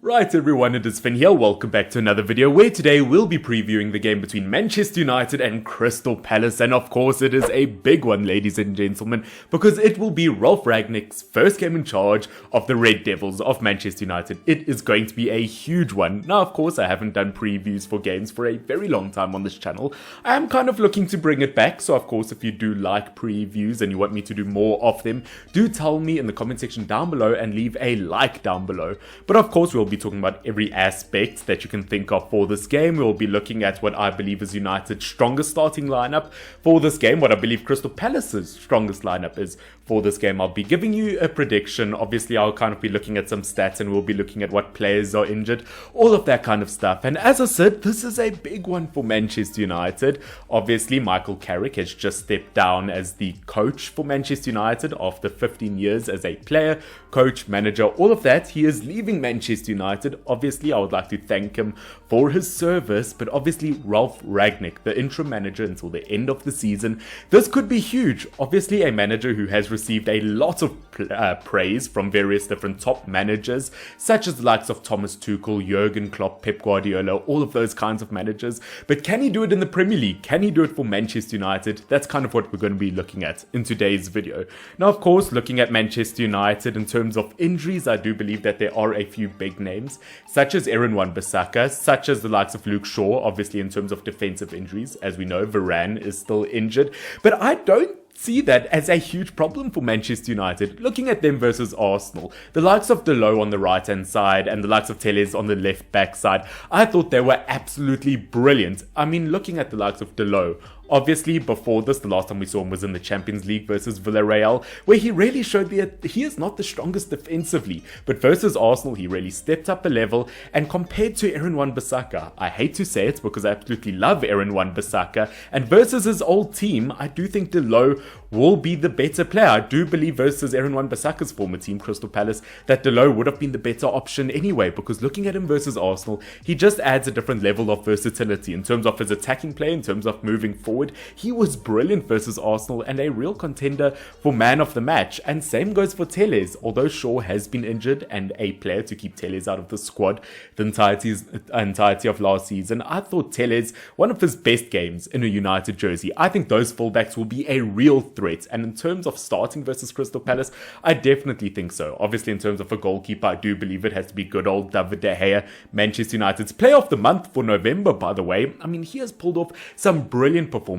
Right everyone, it is Finn here, welcome back to another video where today we'll be previewing the game between Manchester United and Crystal Palace, and of course it is a big one ladies and gentlemen, because it will be Ralf Rangnick's first game in charge of the Red Devils of Manchester United. It is going to be a huge one. Now of course I haven't done previews for games for a very long time on this channel. I am kind of looking to bring it back, so of course if you do like previews and you want me to do more of them, do tell me in the comment section down below and leave a like down below. But of course we'll be talking about every aspect that you can think of for this game. We'll be looking at what I believe is United's strongest starting lineup for this game, what I believe Crystal Palace's strongest lineup is for this game. I'll be giving you a prediction. Obviously I'll kind of be looking at some stats and we'll be looking at what players are injured, all of that kind of stuff. And as I said, this is a big one for Manchester United. Obviously Michael Carrick has just stepped down as the coach for Manchester United after 15 years as a player, coach, manager, all of that. He is leaving Manchester United. Obviously I would like to thank him for his service, but obviously Ralf Rangnick, the interim manager until the end of the season, this could be huge. Obviously a manager who has received a lot of praise from various different top managers, such as the likes of Thomas Tuchel, Jurgen Klopp, Pep Guardiola, all of those kinds of managers. But can he do it in the Premier League? Can he do it for Manchester United? That's kind of what we're going to be looking at in today's video. Now of course, looking at Manchester United in terms of injuries, I do believe that there are a few big names, such as Aaron Wan-Bissaka, such as the likes of Luke Shaw. Obviously in terms of defensive injuries, as we know, Varane is still injured, but I don't see that as a huge problem for Manchester United. Looking at them versus Arsenal, the likes of Delot on the right hand side and the likes of Telles on the left back side, I thought they were absolutely brilliant. I mean, looking at the likes of Delot, obviously, before this, the last time we saw him was in the Champions League versus Villarreal, where he really showed that he is not the strongest defensively. But versus Arsenal, he really stepped up a level. And compared to Aaron Wan-Bissaka, I hate to say it because I absolutely love Aaron Wan-Bissaka, and versus his old team, I do think Delot will be the better player. I do believe versus Aaron Wan-Bissaka's former team, Crystal Palace, that Delot would have been the better option anyway, because looking at him versus Arsenal, he just adds a different level of versatility in terms of his attacking play, in terms of moving forward. He was brilliant versus Arsenal and a real contender for man of the match. And same goes for Telles. Although Shaw has been injured and a player to keep Telles out of the squad the entirety of last season, I thought Telles, one of his best games in a United jersey. I think those fullbacks will be a real threat. And in terms of starting versus Crystal Palace, I definitely think so. Obviously in terms of a goalkeeper, I do believe it has to be good old David De Gea, Manchester United's player of the month for November, by the way. I mean, he has pulled off some brilliant performances.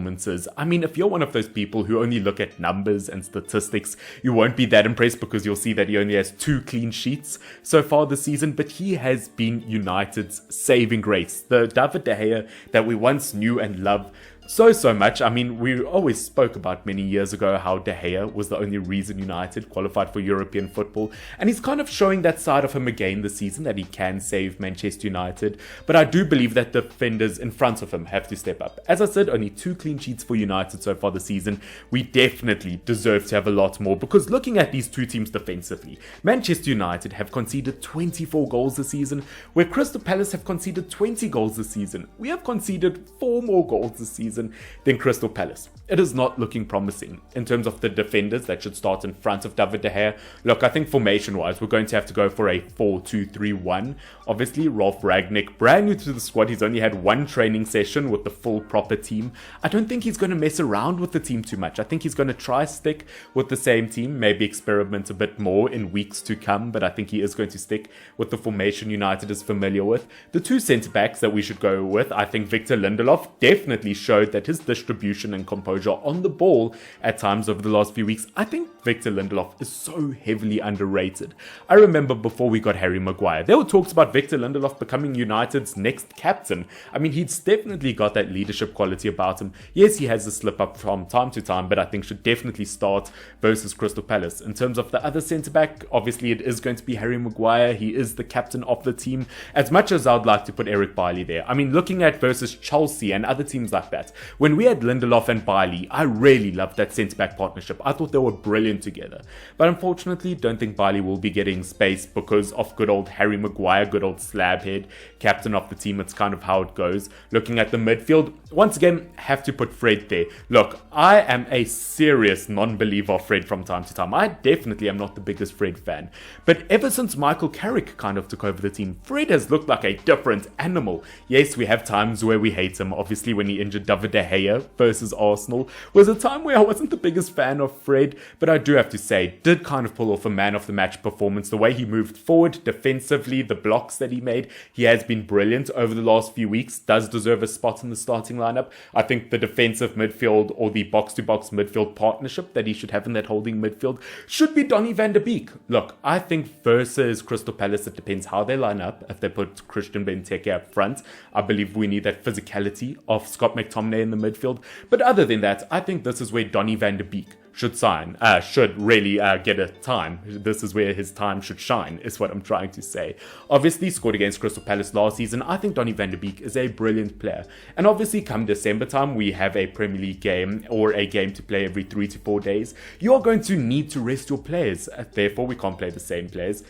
I mean, if you're one of those people who only look at numbers and statistics, you won't be that impressed because you'll see that he only has 2 clean sheets so far this season, but he has been United's saving grace. The David De Gea that we once knew and loved so much. I mean, we always spoke about many years ago how De Gea was the only reason United qualified for European football, and he's kind of showing that side of him again this season, that he can save Manchester United. But I do believe that defenders in front of him have to step up. As I said, only 2 clean sheets for United so far this season. We definitely deserve to have a lot more, because looking at these two teams defensively, Manchester United have conceded 24 goals this season, where Crystal Palace have conceded 20 goals this season. We have conceded 4 more goals this season than Crystal Palace. It is not looking promising in terms of the defenders that should start in front of David De Gea. Look, I think formation wise, we're going to have to go for a 4-2-3-1. Obviously, Ralf Rangnick, brand new to the squad, he's only had 1 training session with the full proper team. I don't think he's going to mess around with the team too much. I think he's going to try stick with the same team, maybe experiment a bit more in weeks to come, but I think he is going to stick with the formation United is familiar with. The 2 centre backs that we should go with, I think Victor Lindelof definitely showed that his distribution and composure on the ball at times over the last few weeks. I think Victor Lindelof is so heavily underrated. I remember before we got Harry Maguire, there were talks about Victor Lindelof becoming United's next captain. I mean, he's definitely got that leadership quality about him. Yes, he has a slip up from time to time, but I think should definitely start versus Crystal Palace. In terms of the other centre back, obviously it is going to be Harry Maguire. He is the captain of the team. As much as I would like to put Eric Bailly there, I mean, looking at versus Chelsea and other teams like that, When we had Lindelof and Bailey, I really loved that centre-back partnership. I thought they were brilliant together. But unfortunately, don't think Bailey will be getting space because of good old Harry Maguire, good old slabhead, captain of the team. It's kind of how it goes. Looking at the midfield, once again, have to put Fred there. Look, I am a serious non-believer of Fred from time to time. I definitely am not the biggest Fred fan. But ever since Michael Carrick kind of took over the team, Fred has looked like a different animal. Yes, we have times where we hate him. Obviously, when he injured David De Gea versus Arsenal was a time where I wasn't the biggest fan of Fred. But I do have to say, did kind of pull off a man of the match performance. The way he moved forward defensively, the blocks that he made, he has been brilliant over the last few weeks. Does deserve a spot in the starting lineup. I think the defensive midfield or the box-to-box midfield partnership that he should have in that holding midfield should be Donny van der Beek. Look, I think versus Crystal Palace, it depends how they line up. If they put Christian Benteke up front, I believe we need that physicality of Scott McTominay in the midfield. But other than that, I think this is where Donny van der Beek should really get a time. This is where his time should shine, is what I'm trying to say. Obviously, scored against Crystal Palace last season. I think Donny van der Beek is a brilliant player. And obviously, come December time, we have a Premier League game or a game to play every 3 to 4 days. You are going to need to rest your players. Therefore, we can't play the same players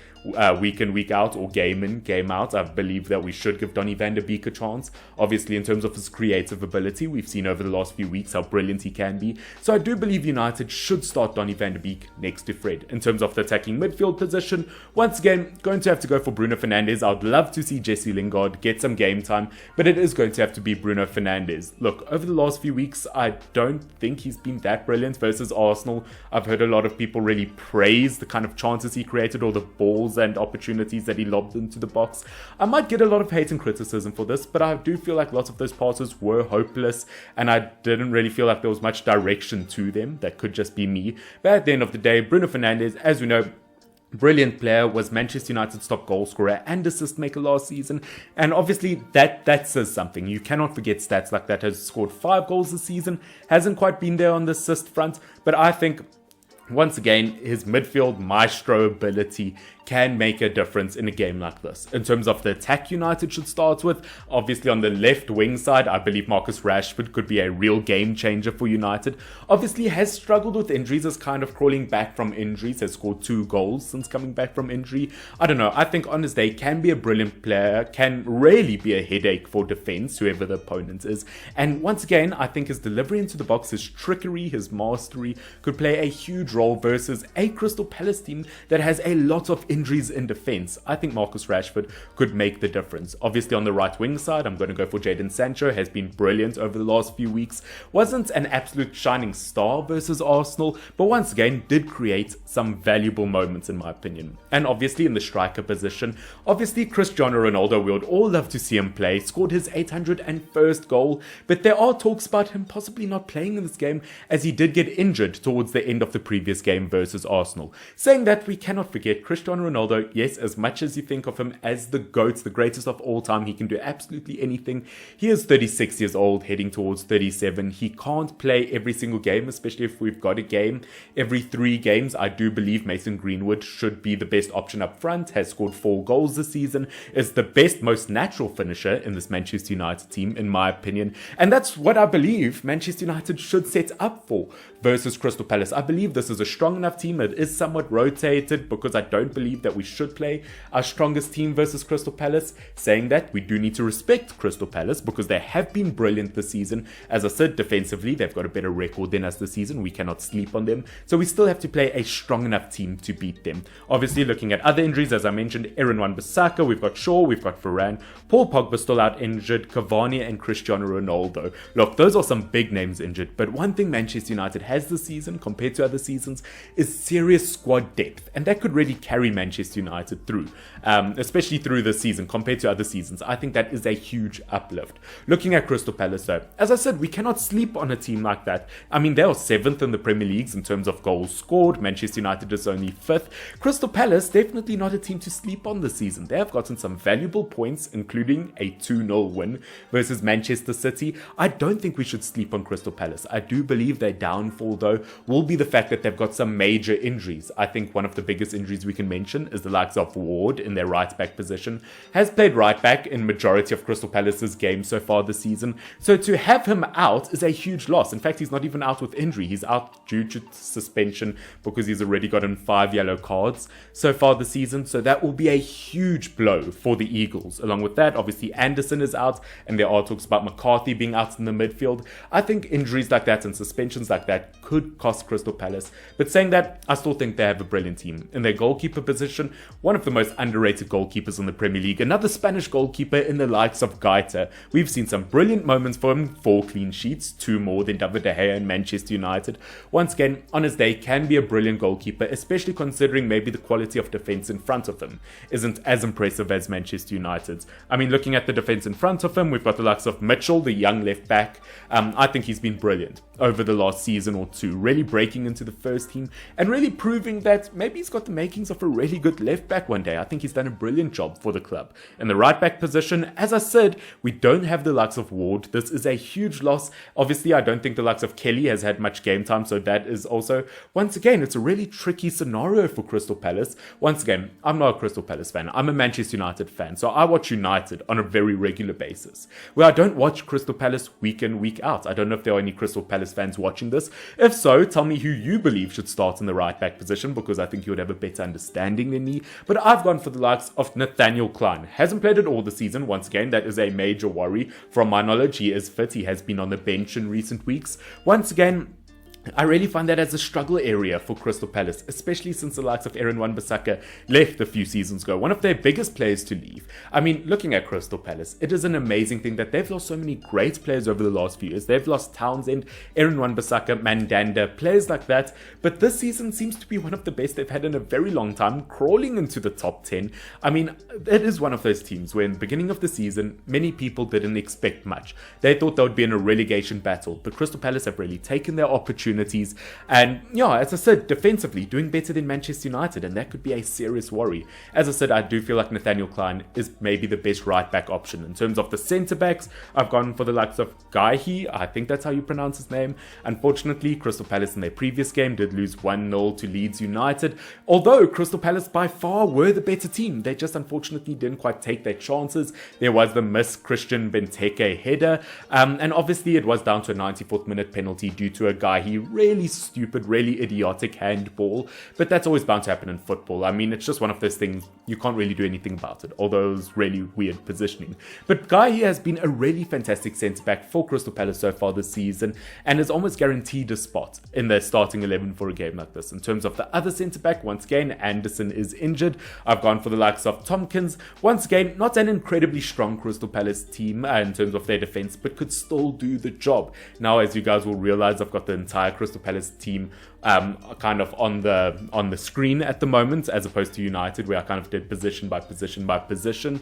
week in, week out, or game in, game out. I believe that we should give Donny van der Beek a chance. Obviously, in terms of his creative ability, we've seen over the last few weeks how brilliant he can be. So I do believe United should start Donny van der Beek next to Fred. In terms of the attacking midfield position, once again, going to have to go for Bruno Fernandez. I'd love to see Jesse Lingard get some game time, but it is going to have to be Bruno Fernandez. Look, over the last few weeks, I don't think he's been that brilliant versus Arsenal. I've heard a lot of people really praise the kind of chances he created or the balls and opportunities that he lobbed into the box. I might get a lot of hate and criticism for this, but I do feel like lots of those passes were hopeless and I didn't really feel like there was much direction to them. That could just be me. But at the end of the day, Bruno Fernandes, as we know, brilliant player, was Manchester United's top goal scorer and assist maker last season, and obviously that says something. You cannot forget stats like that. Has scored 5 goals this season, hasn't quite been there on the assist front, but I think once again, his midfield maestro ability can make a difference in a game like this. In terms of the attack United should start with, obviously on the left wing side, I believe Marcus Rashford could be a real game changer for United. Obviously has struggled with injuries, is kind of crawling back from injuries, has scored 2 goals since coming back from injury. I don't know, I think on his day can be a brilliant player, can really be a headache for defense, whoever the opponent is. And once again, I think his delivery into the box, his trickery, his mastery could play a huge role versus a Crystal Palace team that has a lot of injuries in defense. I think Marcus Rashford could make the difference. Obviously on the right wing side, I'm going to go for Jadon Sancho. Has been brilliant over the last few weeks. Wasn't an absolute shining star versus Arsenal, but once again did create some valuable moments in my opinion. And obviously in the striker position, obviously Cristiano Ronaldo, we would all love to see him play. Scored his 801st goal, but there are talks about him possibly not playing in this game as he did get injured towards the end of the previous game versus Arsenal. Saying that, we cannot forget Cristiano Ronaldo. Yes, as much as you think of him as the GOAT, the greatest of all time, he can do absolutely anything. He is 36 years old, heading towards 37. He can't play every single game, especially if we've got a game every 3 games. I do believe Mason Greenwood should be the best option up front, has scored 4 goals this season, is the best, most natural finisher in this Manchester United team, in my opinion. And that's what I believe Manchester United should set up for versus Crystal Palace. I believe this is a strong enough team. It is somewhat rotated because I don't believe that we should play our strongest team versus Crystal Palace. Saying that, we do need to respect Crystal Palace because they have been brilliant this season. As I said, defensively, they've got a better record than us this season. We cannot sleep on them. So we still have to play a strong enough team to beat them. Obviously, looking at other injuries, as I mentioned, Aaron Wan-Bissaka, we've got Shaw, we've got Varane, Paul Pogba still out injured, Cavani and Cristiano Ronaldo. Look, those are some big names injured, but one thing Manchester United has this season compared to other seasons is serious squad depth, and that could really carry Manchester United through, especially through this season compared to other seasons. I think that is a huge uplift. Looking at Crystal Palace though, as I said, we cannot sleep on a team like that. I mean, they are 7th in the Premier League in terms of goals scored. Manchester United is only 5th. Crystal Palace, definitely not a team to sleep on this season. They have gotten some valuable points, including a 2-0 win versus Manchester City. I don't think we should sleep on Crystal Palace. I do believe their downfall though will be the fact that they they've got some major injuries. I think one of the biggest injuries we can mention is the likes of Ward in their right back position. Has played right back in majority of Crystal Palace's games so far this season. So to have him out is a huge loss. In fact, he's not even out with injury. He's out due to suspension because he's already gotten 5 yellow cards so far this season. So that will be a huge blow for the Eagles. Along with that, obviously Anderson is out, and there are talks about McCarthy being out in the midfield. I think injuries like that and suspensions like that could cost Crystal Palace. But saying that, I still think they have a brilliant team. In their goalkeeper position, one of the most underrated goalkeepers in the Premier League, another Spanish goalkeeper in the likes of Gaita. We've seen some brilliant moments for him, 4 clean sheets, 2 more than David De Gea and Manchester United. Once again, on his day, can be a brilliant goalkeeper, especially considering maybe the quality of defence in front of him isn't as impressive as Manchester United's. I mean, looking at the defence in front of him, we've got the likes of Mitchell, the young left back. I think he's been brilliant over the last season or two, really breaking into the first team and really proving that maybe he's got the makings of a really good left back one day. I think he's done a brilliant job for the club. In the right back position, as I said, we don't have the likes of Ward. This is a huge loss. Obviously, I don't think the likes of Kelly has had much game time, so that is also, once again, it's a really tricky scenario for Crystal Palace. Once again, I'm not a Crystal Palace fan. I'm a Manchester United fan, so I watch United on a very regular basis, where I don't watch Crystal Palace week in, week out. I don't know if there are any Crystal Palace fans watching this. If so, tell me who you believe should start in the right back position, because I think you would have a better understanding than me. But I've gone for the likes of Nathaniel Klein. Hasn't played it all the season. Once again, that is a major worry. From my knowledge, he is fit. He has been on the bench in recent weeks. Once again, I really find that as a struggle area for Crystal Palace, especially since the likes of Aaron Wan-Bissaka left a few seasons ago, one of their biggest players to leave. I mean, looking at Crystal Palace, it is an amazing thing that they've lost so many great players over the last few years. They've lost Townsend, Aaron Wan-Bissaka, Mandanda, players like that, but this season seems to be one of the best they've had in a very long time, crawling into the top 10. I mean, it is one of those teams where in the beginning of the season, many people didn't expect much. They thought they would be in a relegation battle, but Crystal Palace have really taken their opportunities. And yeah, as I said, defensively doing better than Manchester United, and that could be a serious worry. As I said, I do feel like Nathaniel Klein is maybe the best right back option. In terms of the centre backs, I've gone for the likes of Gaihi. I think that's how you pronounce his name. Unfortunately, Crystal Palace in their previous game did lose 1-0 to Leeds United, although Crystal Palace by far were the better team. They just unfortunately didn't quite take their chances. There was the missed Christian Benteke header, and obviously it was down to a 94th minute penalty due to a Gaihi really stupid, really idiotic handball, but that's always bound to happen in football. I mean, it's just one of those things, you can't really do anything about it, although it was really weird positioning. But Guy here has been a really fantastic centre-back for Crystal Palace so far this season, and is almost guaranteed a spot in their starting 11 for a game like this. In terms of the other centre-back, once again, Anderson is injured. I've gone for the likes of Tompkins. Once again, not an incredibly strong Crystal Palace team in terms of their defence, but could still do the job. Now, as you guys will realise, I've got the entire Crystal Palace team kind of on the screen at the moment, as opposed to United, where I kind of did position by position by position,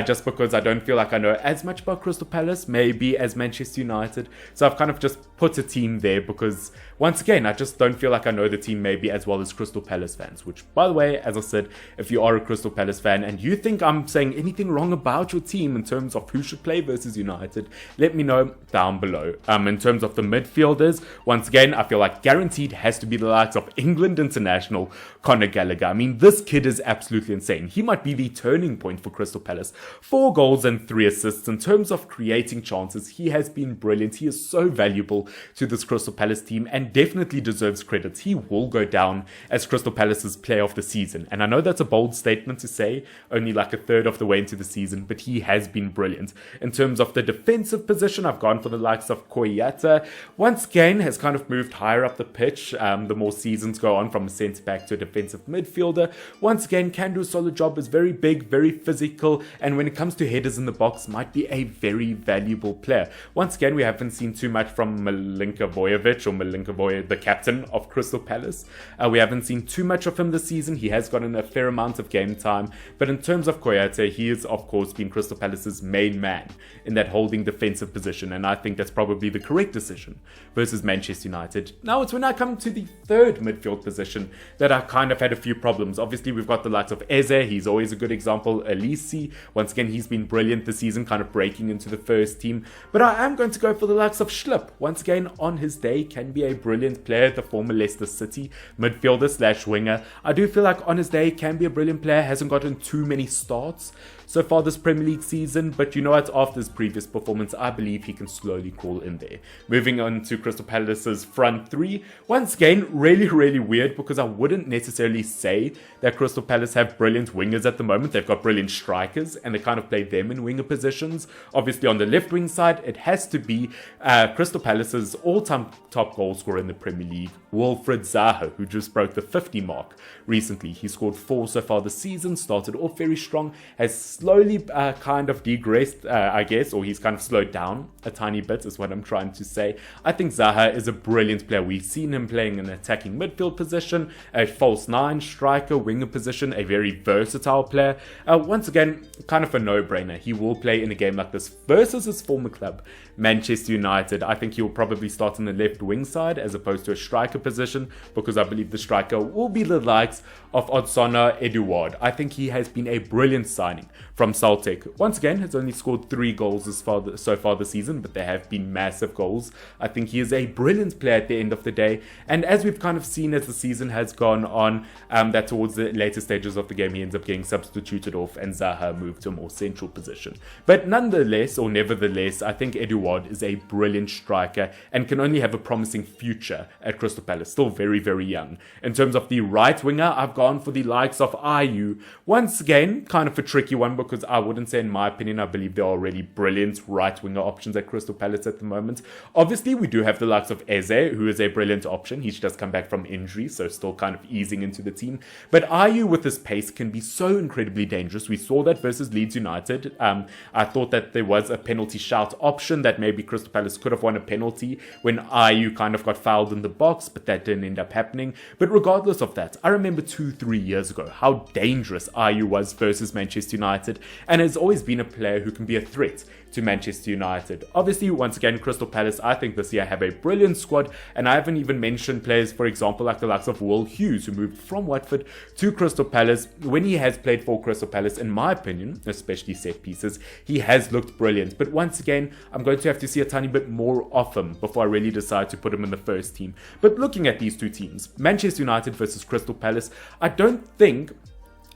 just because I don't feel like I know as much about Crystal Palace maybe as Manchester United. So I've kind of just put a team there because, once again, I just don't feel like I know the team maybe as well as Crystal Palace fans, which, by the way, as I said, if you are a Crystal Palace fan and you think I'm saying anything wrong about your team in terms of who should play versus United, let me know down below. In terms of the midfielders, once again, I feel like guaranteed has to be the likes of England international Conor Gallagher. I mean, this kid is absolutely insane. He might be the turning point for Crystal Palace. 4 goals and 3 assists. In terms of creating chances, he has been brilliant. He is so valuable to this Crystal Palace team and definitely deserves credit. He will go down as Crystal Palace's player of the season. And I know that's a bold statement to say, only like a third of the way into the season, but he has been brilliant. In terms of the defensive position, I've gone for the likes of Koyata. Once again, has kind of moved higher up the pitch the more seasons go on, from a centre-back to a defensive midfielder. Once again, can do a solid job, is very big, very physical, and when it comes to headers in the box, might be a very valuable player. Once again, we haven't seen too much from Milinkovic, the captain of Crystal Palace. We haven't seen too much of him this season. He has gotten a fair amount of game time, but in terms of Koyata, he has, of course, been Crystal Palace's main man in that holding defensive position, and I think that's probably the correct decision versus Manchester United. Now it's when I come to the the third midfield position that I kind of had a few problems. Obviously, we've got the likes of Eze, he's always a good example. Elise, once again, he's been brilliant this season, kind of breaking into the first team. But I am going to go for the likes of Schlip. Once again, on his day, can be a brilliant player, the former Leicester City midfielder / winger. I do feel like on his day, can be a brilliant player, hasn't gotten too many starts so far this Premier League season, but you know what, after his previous performance, I believe he can slowly crawl in there. Moving on to Crystal Palace's front three, once again, really weird, because I wouldn't necessarily say that Crystal Palace have brilliant wingers at the moment. They've got brilliant strikers, and they kind of play them in winger positions. Obviously, on the left wing side, it has to be Crystal Palace's all-time top goal scorer in the Premier League, Wilfried Zaha, who just broke the 50 mark recently. He scored 4 so far this season, started off very strong, has slowly kind of degressed, I guess, or he's kind of slowed down a tiny bit is what I'm trying to say. I think Zaha is a brilliant player. We've seen him playing an attacking midfield position, a false 9 striker, winger position, a very versatile player. Once again, kind of a no-brainer. He will play in a game like this versus his former club, Manchester United. I think he will probably start in the left wing side as opposed to a striker position, because I believe the striker will be the likes of Odsonne Edouard. I think he has been a brilliant signing from Celtic. Once again, has only scored 3 goals so far this season, but they have been massive goals. I think he is a brilliant player at the end of the day, and as we've kind of seen as the season has gone on, that towards the later stages of the game he ends up getting substituted off and Zaha moved to a more central position. But nevertheless, I think Edouard is a brilliant striker and can only have a promising future at Crystal Palace. Still very young. In terms of the right winger, I've gone for the likes of Ayew. Once again, kind of a tricky one, because I wouldn't say, in my opinion, I believe there are already brilliant right winger options at Crystal Palace at the moment. Obviously, we do have the likes of Eze, who is a brilliant option. He's just come back from injury, so still kind of easing into the team. But Ayew with his pace can be so incredibly dangerous. We saw that versus Leeds United. I thought that there was a penalty shout option, that maybe Crystal Palace could have won a penalty when Ayew kind of got fouled in the box, but that didn't end up happening. But regardless of that, I remember 2-3 years ago how dangerous Ayew was versus Manchester United, and has always been a player who can be a threat to Manchester United. Obviously, once again, Crystal Palace, I think this year have a brilliant squad, and I haven't even mentioned players, for example, like the likes of Will Hughes, who moved from Watford to Crystal Palace. When he has played for Crystal Palace, in my opinion, especially set pieces, he has looked brilliant. But once again, I'm going to have to see a tiny bit more of him before I really decide to put him in the first team. But looking at these two teams, Manchester United versus Crystal Palace, I don't think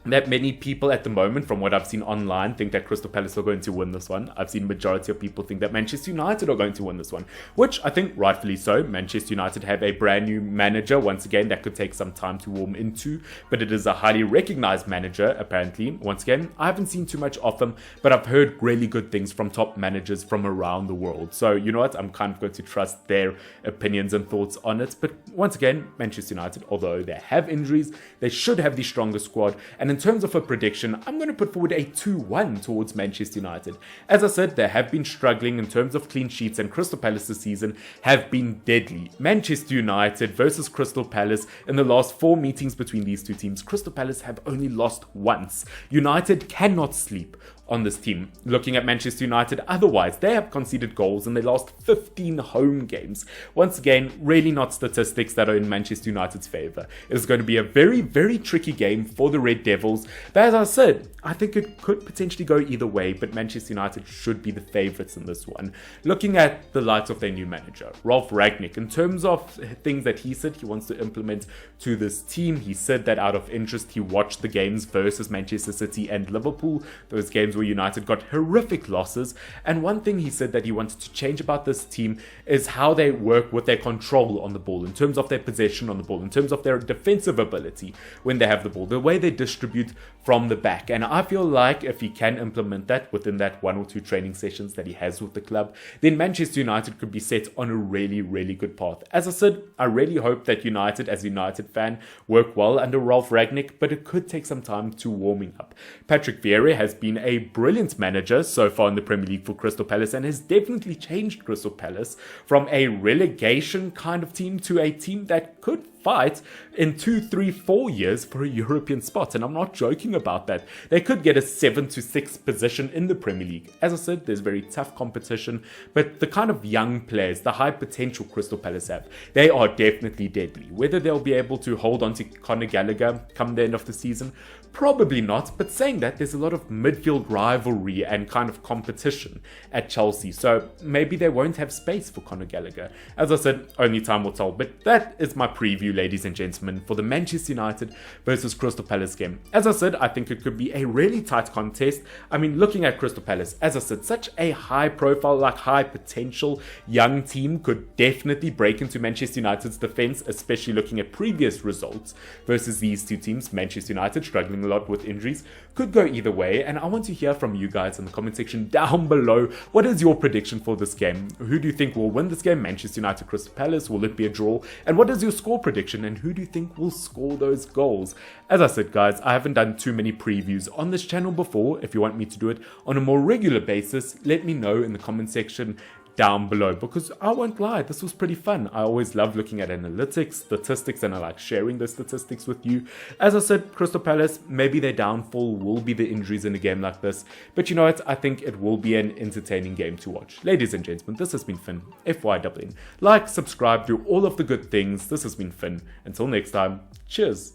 that many people at the moment, from what I've seen online, think that Crystal Palace are going to win this one. I've seen majority of people think that Manchester United are going to win this one, which I think rightfully so. Manchester United have a brand new manager, once again, that could take some time to warm into, but it is a highly recognized manager, apparently. Once again, I haven't seen too much of him, but I've heard really good things from top managers from around the world. So, you know what? I'm kind of going to trust their opinions and thoughts on it. But once again, Manchester United, although they have injuries, they should have the strongest squad. And in terms of a prediction, I'm going to put forward a 2-1 towards Manchester United. As I said, they have been struggling in terms of clean sheets, and Crystal Palace this season have been deadly. Manchester United versus Crystal Palace, in the last 4 meetings between these two teams, Crystal Palace have only lost once. United cannot sleep on this team. Looking at Manchester United, otherwise, they have conceded goals in their last 15 home games. Once again, really not statistics that are in Manchester United's favour. It's going to be a very tricky game for the Red Devils. But as I said, I think it could potentially go either way, but Manchester United should be the favourites in this one. Looking at the likes of their new manager, Ralf Rangnick, in terms of things that he said he wants to implement to this team, he said that out of interest, he watched the games versus Manchester City and Liverpool, those games where United got horrific losses, and one thing he said that he wanted to change about this team is how they work with their control on the ball, in terms of their possession on the ball, in terms of their defensive ability when they have the ball, the way they distribute from the back. And I feel like if he can implement that within that 1 or 2 training sessions that he has with the club, then Manchester United could be set on a really good path. As I said, I really hope that United, as a United fan, work well under Ralf Rangnick, but it could take some time to warming up. Patrick Vieira has been a brilliant manager so far in the Premier League for Crystal Palace, and has definitely changed Crystal Palace from a relegation kind of team to a team that could fight in 2, 3, 4 years for a European spot, and I'm not joking about that. They could get a 7 to 6 position in the Premier League. As I said, there's very tough competition, but the kind of young players, the high potential Crystal Palace have, they are definitely deadly. Whether they'll be able to hold on to Conor Gallagher come the end of the season, probably not, but saying that, there's a lot of midfield rivalry and kind of competition at Chelsea, so maybe they won't have space for Conor Gallagher. As I said, only time will tell, but that is my preview, ladies and gentlemen, for the Manchester United versus Crystal Palace game. As I said, I think it could be a really tight contest. I mean, looking at Crystal Palace, as I said, such a high profile, like high potential young team could definitely break into Manchester United's defense, especially looking at previous results versus these two teams. Manchester United struggling a lot with injuries, could go either way, and I want to hear from you guys in the comment section down below. What is your prediction for this game? Who do you think will win this game? Manchester United, Crystal Palace? Will it be a draw? And what is your score prediction, and who do you think will score those goals? As I said, guys, I haven't done too many previews on this channel before. If you want me to do it on a more regular basis, let me know in the comment section down below, because I won't lie, this was pretty fun. I always love looking at analytics, statistics, and I like sharing those statistics with you. As I said, Crystal Palace, maybe their downfall will be the injuries in a game like this, but you know what, I think it will be an entertaining game to watch. Ladies and gentlemen, this has been Finn, FYWN. Like, subscribe, do all of the good things. This has been Finn. Until next time, cheers.